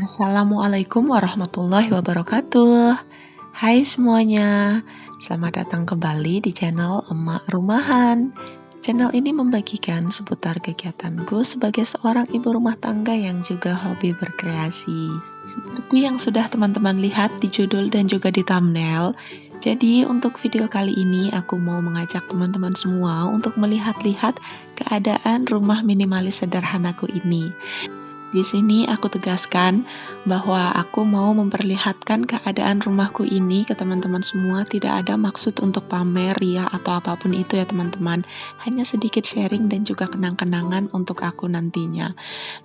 Assalamualaikum warahmatullahi wabarakatuh. Hai semuanya, selamat datang kembali di channel Emak Rumahan. Channel ini membagikan seputar kegiatanku sebagai seorang ibu rumah tangga yang juga hobi berkreasi. Seperti yang sudah teman-teman lihat di judul dan juga di thumbnail, jadi untuk video kali ini aku mau mengajak teman-teman semua untuk melihat-lihat keadaan rumah minimalis sederhanaku ini. Di sini aku tegaskan bahwa aku mau memperlihatkan keadaan rumahku ini ke teman-teman semua, tidak ada maksud untuk pamer, ria, atau apapun itu ya teman-teman. Hanya sedikit sharing dan juga kenang-kenangan untuk aku nantinya.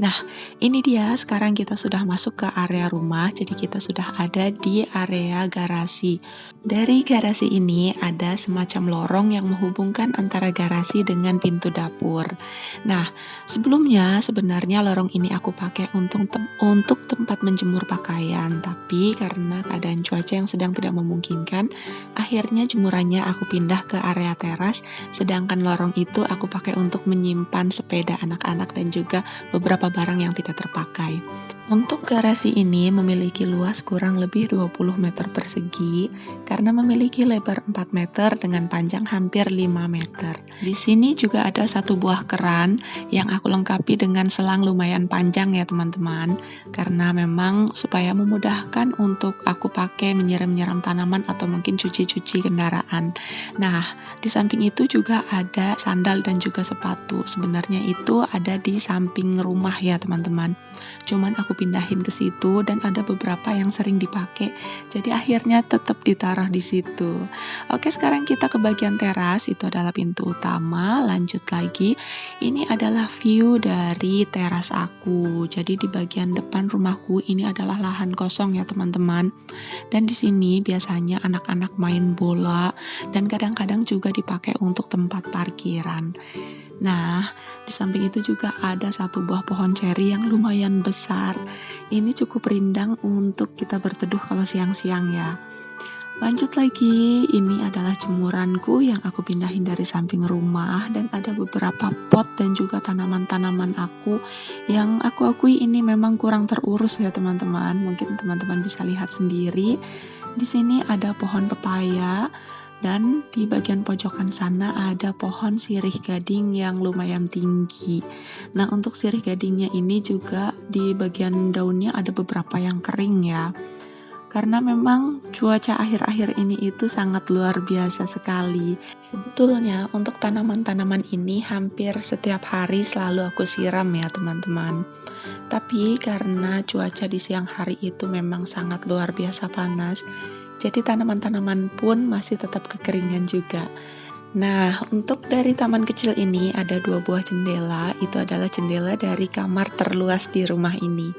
Nah, ini dia sekarang kita sudah masuk ke area rumah, jadi kita sudah ada di area garasi. Dari garasi ini ada semacam lorong yang menghubungkan antara garasi dengan pintu dapur. Nah, sebelumnya sebenarnya lorong ini aku pakai untuk tempat menjemur pakaian, tapi karena keadaan cuaca yang sedang tidak memungkinkan, akhirnya jemurannya aku pindah ke area teras, sedangkan lorong itu aku pakai untuk menyimpan sepeda anak-anak dan juga beberapa barang yang tidak terpakai. Untuk garasi ini memiliki luas kurang lebih 20 meter persegi karena memiliki lebar 4 meter dengan panjang hampir 5 meter. Di sini juga ada satu buah keran yang aku lengkapi dengan selang lumayan panjang ya teman-teman, karena memang supaya memudahkan untuk aku pakai menyiram-nyiram tanaman atau mungkin cuci-cuci kendaraan. Nah, di samping itu juga ada sandal dan juga sepatu. Sebenarnya itu ada di samping rumah ya teman-teman. Cuman aku pindahin ke situ dan ada beberapa yang sering dipakai. Jadi akhirnya tetap ditaruh di situ. Oke, sekarang kita ke bagian teras, itu adalah pintu utama. Lanjut lagi, ini adalah view dari teras aku. Jadi di bagian depan rumahku ini adalah lahan kosong ya teman-teman. Dan di sini biasanya anak-anak main bola dan kadang-kadang juga dipakai untuk tempat parkiran. Nah, di samping itu juga ada satu buah pohon ceri yang lumayan besar. Ini cukup rindang untuk kita berteduh kalau siang-siang ya. Lanjut lagi, ini adalah jemuranku yang aku pindahin dari samping rumah dan ada beberapa pot dan juga tanaman-tanaman aku yang aku akui ini memang kurang terurus ya teman-teman. Mungkin teman-teman bisa lihat sendiri. Di sini ada pohon pepaya dan di bagian pojokan sana ada pohon sirih gading yang lumayan tinggi. Nah, untuk sirih gadingnya ini juga di bagian daunnya ada beberapa yang kering ya. Karena memang cuaca akhir-akhir ini itu sangat luar biasa sekali. Sebetulnya untuk tanaman-tanaman ini hampir setiap hari selalu aku siram ya teman-teman. Tapi karena cuaca di siang hari itu memang sangat luar biasa panas, jadi tanaman-tanaman pun masih tetap kekeringan juga. Nah, untuk dari taman kecil ini ada 2 buah jendela, itu adalah jendela dari kamar terluas di rumah ini.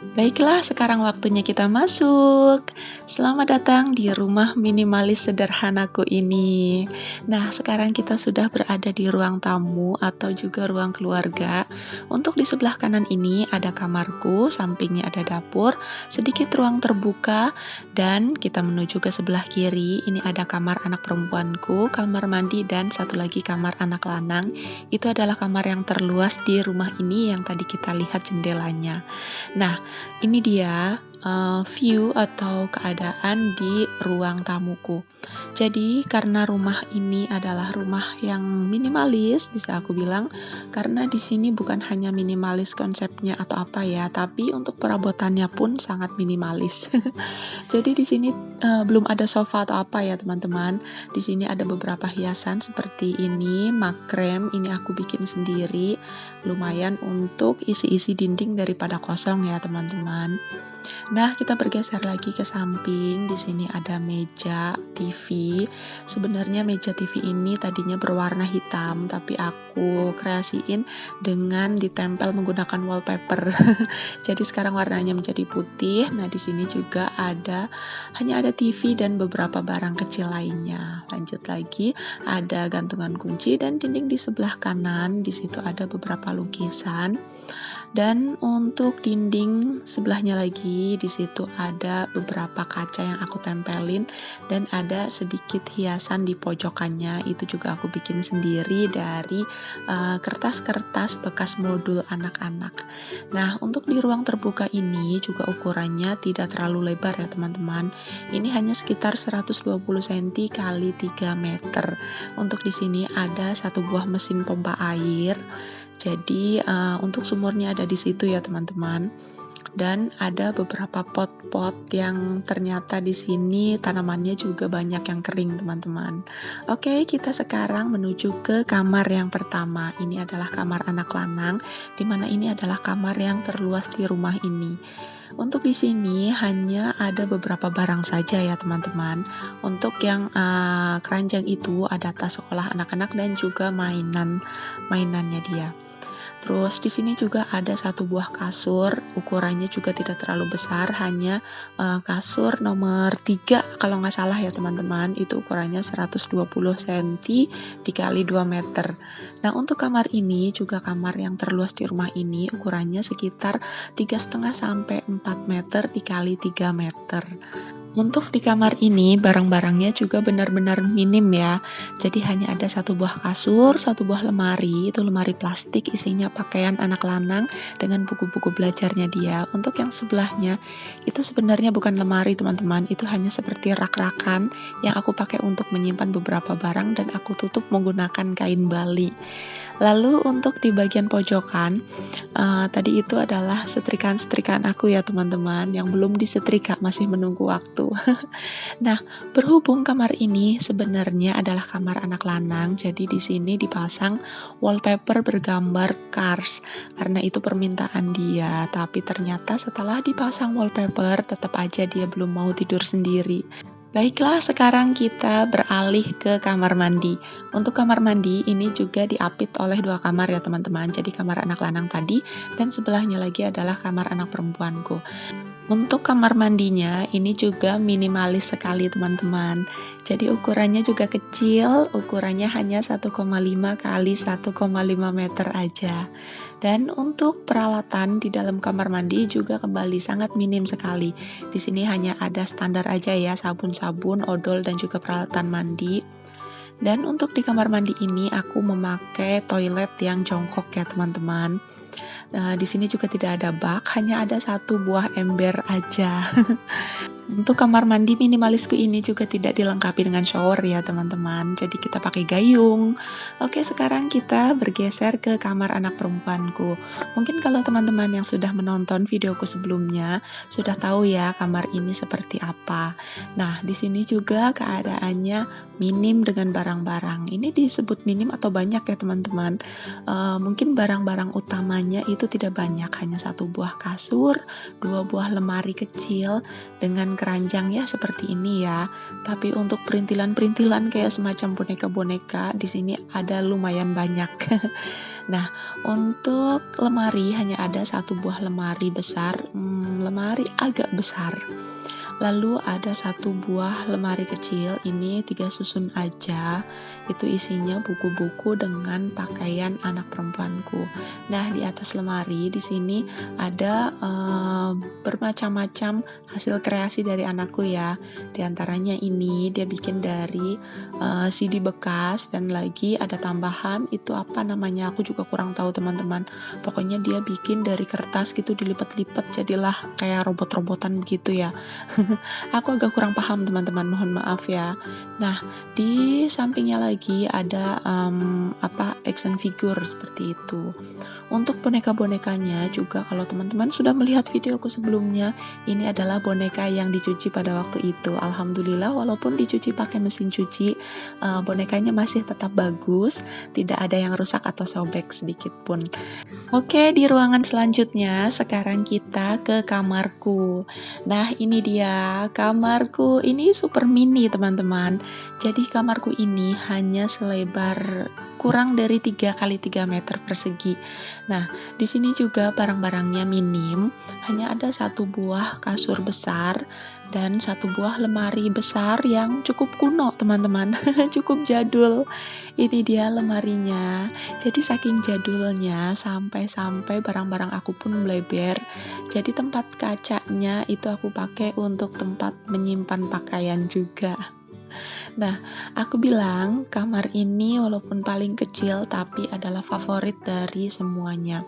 Baiklah, sekarang waktunya kita masuk. Selamat datang di rumah minimalis sederhanaku ini. Nah, sekarang kita sudah berada di ruang tamu atau juga ruang keluarga. Untuk di sebelah kanan ini ada kamarku, sampingnya ada dapur, sedikit ruang terbuka, dan kita menuju ke sebelah kiri. Ini ada kamar anak perempuanku, kamar mandi, dan satu lagi kamar anak lanang. Itu adalah kamar yang terluas di rumah ini yang tadi kita lihat jendelanya. Nah, ini dia view atau keadaan di ruang tamuku. Jadi karena rumah ini adalah rumah yang minimalis, bisa aku bilang, karena di sini bukan hanya minimalis konsepnya atau apa ya, tapi untuk perabotannya pun sangat minimalis. Jadi di sini belum ada sofa atau apa ya teman-teman. Di sini ada beberapa hiasan seperti ini, makrem, ini aku bikin sendiri, lumayan untuk isi-isi dinding daripada kosong ya teman-teman. Nah, kita bergeser lagi ke samping. Di sini ada meja TV. Sebenarnya meja TV ini tadinya berwarna hitam, tapi aku kreasiin dengan ditempel menggunakan wallpaper. Jadi sekarang warnanya menjadi putih. Nah, di sini juga hanya ada TV dan beberapa barang kecil lainnya. Lanjut lagi, ada gantungan kunci dan dinding di sebelah kanan. Di situ ada beberapa lukisan. Dan untuk dinding sebelahnya lagi, di situ ada beberapa kaca yang aku tempelin dan ada sedikit hiasan di pojokannya. Itu juga aku bikin sendiri dari kertas-kertas bekas modul anak-anak. Nah, untuk di ruang terbuka ini juga ukurannya tidak terlalu lebar ya teman-teman. Ini hanya sekitar 120 cm kali 3 meter. Untuk di sini ada satu buah mesin pompa air. Jadi untuk sumurnya ada di situ ya teman-teman. Dan ada beberapa pot-pot yang ternyata di sini tanamannya juga banyak yang kering teman-teman. Oke, kita sekarang menuju ke kamar yang pertama. Ini adalah kamar anak lanang, dimana ini adalah kamar yang terluas di rumah ini. Untuk di sini hanya ada beberapa barang saja ya teman-teman. Untuk yang keranjang itu ada tas sekolah anak-anak dan juga mainannya dia. Terus di sini juga ada satu buah kasur, ukurannya juga tidak terlalu besar, hanya kasur nomor 3 kalau nggak salah ya teman-teman. Itu ukurannya 120 cm dikali 2 meter. Nah, untuk kamar ini juga kamar yang terluas di rumah ini, ukurannya sekitar 3,5 sampai 4 meter dikali 3 meter. Untuk di kamar ini barang-barangnya juga benar-benar minim ya. Jadi hanya ada satu buah kasur, satu buah lemari, itu lemari plastik isinya pakaian anak lanang dengan buku-buku belajarnya dia. Untuk yang sebelahnya itu sebenarnya bukan lemari teman-teman, itu hanya seperti rak-rakan yang aku pakai untuk menyimpan beberapa barang dan aku tutup menggunakan kain bali. Lalu untuk di bagian pojokan, tadi itu adalah setrikaan-setrikaan aku ya teman-teman yang belum disetrika, masih menunggu waktu. Nah, berhubung kamar ini sebenarnya adalah kamar anak lanang, jadi di sini dipasang wallpaper bergambar Cars karena itu permintaan dia. Tapi ternyata setelah dipasang wallpaper, tetap aja dia belum mau tidur sendiri. Baiklah, sekarang kita beralih ke kamar mandi. Untuk kamar mandi ini juga diapit oleh 2 kamar ya teman-teman. Jadi kamar anak lanang tadi dan sebelahnya lagi adalah kamar anak perempuanku. Untuk kamar mandinya ini juga minimalis sekali teman-teman. Jadi ukurannya juga kecil, ukurannya hanya 1,5 kali 1,5 meter aja. Dan untuk peralatan di dalam kamar mandi juga kembali sangat minim sekali. Di sini hanya ada standar aja ya, sabun-sabun, odol dan juga peralatan mandi. Dan untuk di kamar mandi ini aku memakai toilet yang jongkok ya teman-teman. Nah, di sini juga tidak ada bak, hanya ada satu buah ember aja. Untuk kamar mandi minimalisku ini juga tidak dilengkapi dengan shower ya teman-teman. Jadi kita pakai gayung. Oke, sekarang kita bergeser ke kamar anak perempuanku. Mungkin kalau teman-teman yang sudah menonton videoku sebelumnya sudah tahu ya kamar ini seperti apa. Nah, di sini juga keadaannya minim dengan barang-barang. Ini disebut minim atau banyak ya teman-teman. Mungkin barang-barang utamanya itu tidak banyak, hanya satu buah kasur, 2 buah lemari kecil dengan keranjang ya seperti ini ya. Tapi untuk perintilan-perintilan kayak semacam boneka-boneka di sini ada lumayan banyak. Nah, untuk lemari hanya ada satu buah lemari besar, lemari agak besar. Lalu ada satu buah lemari kecil, ini 3 susun aja. Itu isinya buku-buku dengan pakaian anak perempuanku. Nah, di atas lemari di sini ada bermacam-macam hasil kreasi dari anakku ya. Di antaranya ini dia bikin dari CD bekas dan lagi ada tambahan itu apa namanya aku juga kurang tahu teman-teman. Pokoknya dia bikin dari kertas gitu dilipat-lipat jadilah kayak robot-robotan begitu ya. Aku agak kurang paham teman-teman, mohon maaf ya. Nah, di sampingnya lagi ada action figure seperti itu. Untuk boneka-bonekanya juga kalau teman-teman sudah melihat videoku sebelumnya, ini adalah boneka yang dicuci pada waktu itu. Alhamdulillah walaupun dicuci pakai mesin cuci, bonekanya masih tetap bagus, tidak ada yang rusak atau sobek sedikit pun. Oke, di ruangan selanjutnya sekarang kita ke kamarku. Nah, ini dia kamarku, ini super mini teman-teman. Jadi kamarku ini hanya selebar kurang dari 3 kali 3 meter persegi. Nah, di sini juga barang-barangnya minim, hanya ada satu buah kasur besar, dan satu buah lemari besar yang cukup kuno teman-teman, cukup jadul. Ini dia lemarinya. Jadi saking jadulnya sampai-sampai barang-barang aku pun melebar. Jadi tempat kacanya itu aku pakai untuk tempat menyimpan pakaian juga. Nah, aku bilang kamar ini walaupun paling kecil tapi adalah favorit dari semuanya.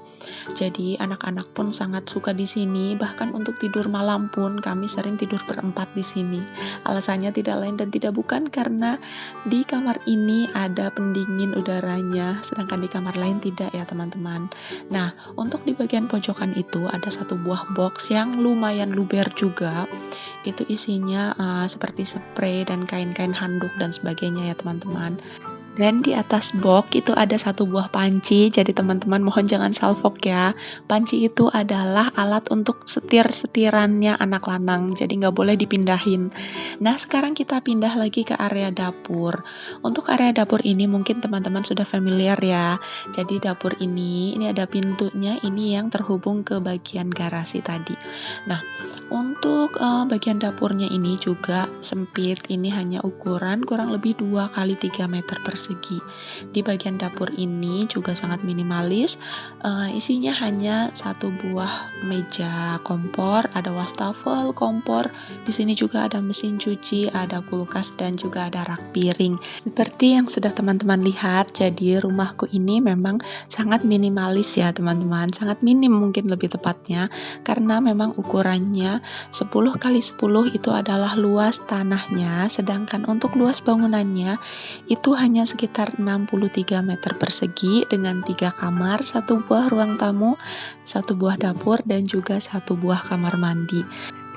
Jadi anak-anak pun sangat suka di sini, bahkan untuk tidur malam pun kami sering tidur berempat di sini. Alasannya tidak lain dan tidak bukan karena di kamar ini ada pendingin udaranya, sedangkan di kamar lain tidak ya teman-teman. Nah, untuk di bagian pojokan itu ada satu buah box yang lumayan luber juga. Itu isinya seperti spray dan kain-kain handuk dan sebagainya ya teman-teman. Dan di atas box itu ada satu buah panci, jadi teman-teman mohon jangan salfok ya. Panci itu adalah alat untuk setir-setirannya anak lanang, jadi nggak boleh dipindahin. Nah sekarang kita pindah lagi ke area dapur. Untuk area dapur ini mungkin teman-teman sudah familiar ya. Jadi dapur ini ada pintunya, ini yang terhubung ke bagian garasi tadi. Nah untuk bagian dapurnya ini juga sempit, ini hanya ukuran kurang lebih 2 kali 3 meter persegi. Di bagian dapur ini juga sangat minimalis, isinya hanya satu buah meja kompor, ada wastafel, kompor, di sini juga ada mesin cuci, ada kulkas dan juga ada rak piring. Seperti yang sudah teman-teman lihat, jadi rumahku ini memang sangat minimalis ya teman-teman, sangat minim mungkin lebih tepatnya, karena memang ukurannya 10 kali 10 itu adalah luas tanahnya, sedangkan untuk luas bangunannya itu hanya sekitar 63 meter persegi dengan 3 kamar, 1 buah ruang tamu, 1 buah dapur dan juga 1 buah kamar mandi.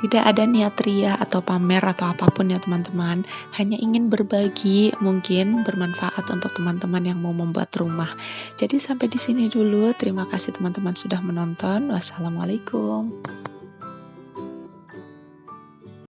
Tidak ada niat ria atau pamer atau apapun ya teman-teman, hanya ingin berbagi, mungkin bermanfaat untuk teman-teman yang mau membuat rumah. Jadi sampai di sini dulu, terima kasih teman-teman sudah menonton. Wassalamualaikum.